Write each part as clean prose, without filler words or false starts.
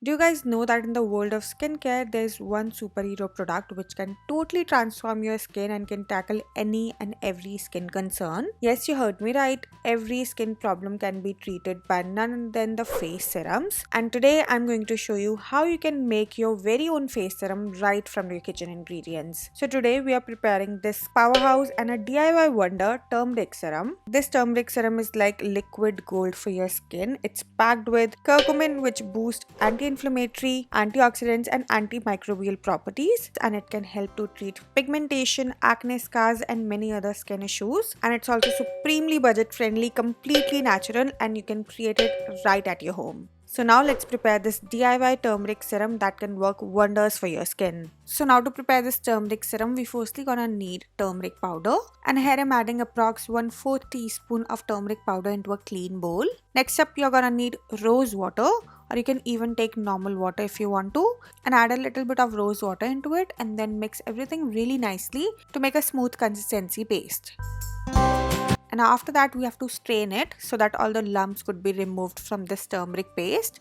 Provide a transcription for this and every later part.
Do you guys know that in the world of skincare, there's one superhero product which can totally transform your skin and can tackle any and every skin concern? Yes, you heard me right. Every skin problem can be treated by none other than the face serums. And today I'm going to show you how you can make your very own face serum right from your kitchen ingredients. So today we are preparing this powerhouse and a DIY wonder, turmeric serum. This turmeric serum is like liquid gold for your skin. It's packed with curcumin, which boosts anti-inflammatory, antioxidants and antimicrobial properties, and it can help to treat pigmentation, acne scars and many other skin issues. And it's also supremely budget friendly, completely natural, and you can create it right at your home. So now let's prepare this DIY turmeric serum that can work wonders for your skin. So now to prepare this turmeric serum, we firstly gonna need turmeric powder, and here I'm adding approx 1/4 teaspoon of turmeric powder into a clean bowl. Next up, you're gonna need rose water, or you can even take normal water if you want to, and add a little bit of rose water into it, and then mix everything really nicely to make a smooth consistency paste. And after that, we have to strain it so that all the lumps could be removed from this turmeric paste.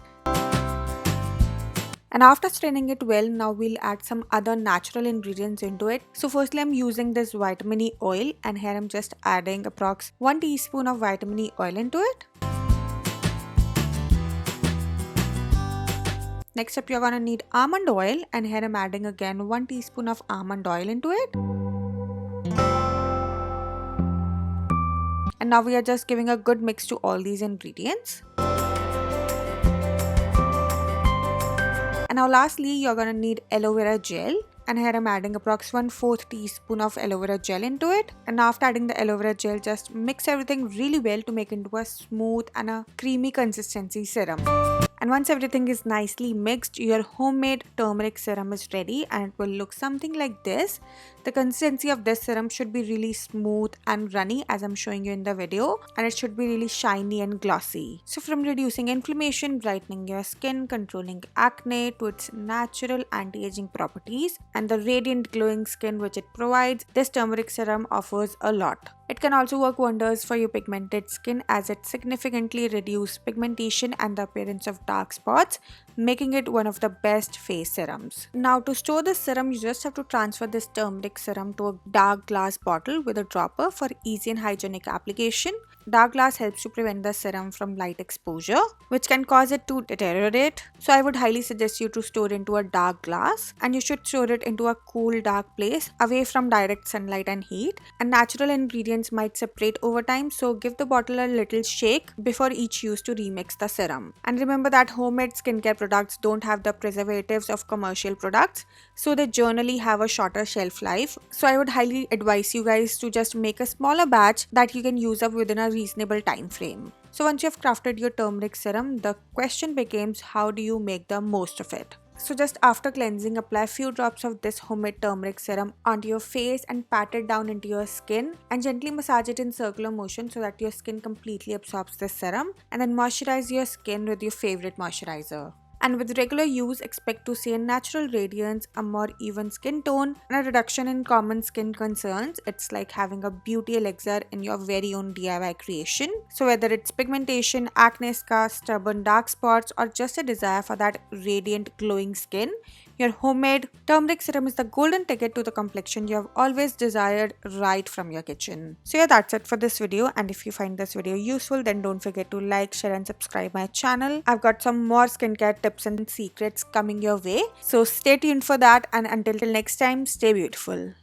And after straining it well, now we'll add some other natural ingredients into it. So firstly, I'm using this vitamin E oil, and here I'm just adding approx 1 teaspoon of vitamin E oil into it. Next up, you're gonna need almond oil, and here I'm adding again 1 teaspoon of almond oil into it. And now we are just giving a good mix to all these ingredients. And now lastly, you're gonna need aloe vera gel, and here I'm adding approx 1/4 teaspoon of aloe vera gel into it. And after adding the aloe vera gel, just mix everything really well to make it into a smooth and a creamy consistency serum. And once everything is nicely mixed, your homemade turmeric serum is ready, and it will look something like this. The consistency of this serum should be really smooth and runny, as I'm showing you in the video, and it should be really shiny and glossy. So from reducing inflammation, brightening your skin, controlling acne, to its natural anti-aging properties and the radiant glowing skin which it provides, this turmeric serum offers a lot. It can also work wonders for your pigmented skin, as it significantly reduces pigmentation and the appearance of dark spots, making it one of the best face serums. Now to store this serum, you just have to transfer this turmeric serum to a dark glass bottle with a dropper for easy and hygienic application. Dark glass helps to prevent the serum from light exposure, which can cause it to deteriorate. So I would highly suggest you to store it into a dark glass, and you should store it into a cool dark place away from direct sunlight and heat. And natural ingredients might separate over time, so give the bottle a little shake before each use to remix the serum. And remember that homemade skincare products don't have the preservatives of commercial products, so they generally have a shorter shelf life. So I would highly advise you guys to just make a smaller batch that you can use up within a reasonable time frame. So once you have crafted your turmeric serum, the question becomes, how do you make the most of it? So just after cleansing, apply a few drops of this homemade turmeric serum onto your face and pat it down into your skin, and gently massage it in circular motion so that your skin completely absorbs this serum, and then moisturize your skin with your favorite moisturizer. And with regular use, expect to see a natural radiance, a more even skin tone, and a reduction in common skin concerns. It's like having a beauty elixir in your very own DIY creation. So whether it's pigmentation, acne scars, stubborn dark spots, or just a desire for that radiant glowing skin, your homemade turmeric serum is the golden ticket to the complexion you have always desired right from your kitchen. So yeah, that's it for this video, and if you find this video useful, then don't forget to like, share and subscribe my channel. I've got some more skincare tips and secrets coming your way, so stay tuned for that, and until next time, stay beautiful.